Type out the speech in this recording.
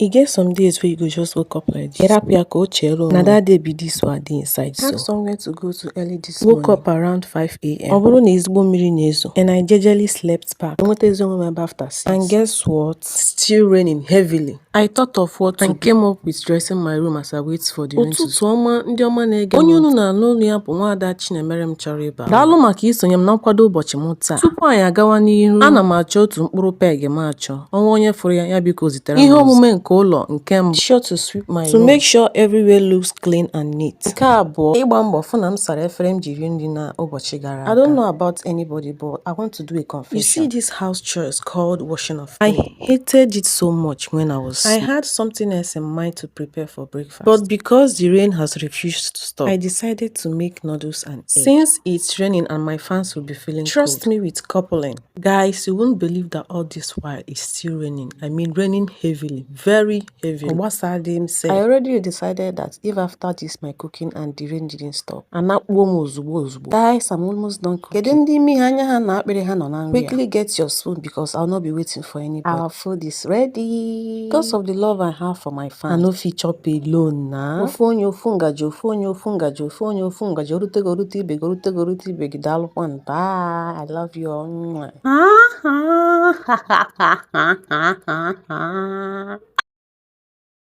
E get some days where you go just wake up like this. Get up here, na that day be this one dey inside so. Have somewhere to go to early this morning. Woke up around 5 a.m. Ọ bụrụ na ezigbo mmiri na-ezo. And I jejely slept back. Enwetezi onwe m after 6. And guess what? Still raining heavily. I thought of what to do and came up with dressing my room as I wait for the rain to stop. Ụtụtụ ọma ndị ọma na-ege m. Onye unu na-anụ olu ya bụ Nwaada Chinemerem chọrọ ịba. Daalụ maka isonye m na nkwado ụbọchị m taa. Tupu anyị agawa n'ihu, ana m achọ otu mkpụrụ peg m achọ. Ọnwa onye fụrụ ya ya biko zitere m. Ihe omume nke ụlọ nke mbụ. Sure to sweep my room. To make sure everywhere looks clean and neat. Nke abụọ, ịgba mbọ fụ na m sara efere m jiri nri na ụbọchị gara aga. I don't know about anybody, but I want to do a confession. You see this house chores called washing of clothes. I hated it so much when I had something else in mind to prepare for breakfast. But because the rain has refused to stop, I decided to make noodles and eggs. Since it's raining and my fans will be feeling trust cold. Me with coupling. Guys, you won't believe that all this while it's still raining. I mean raining heavily, very heavily. I already decided that if after this my cooking and the rain didn't stop, guys, I'm almost done cooking. Quickly get your spoon because I'll not be waiting for anybody. Our food is ready. Because of the love I have for my fans, I no fit chop alone na. Bye. I love you all.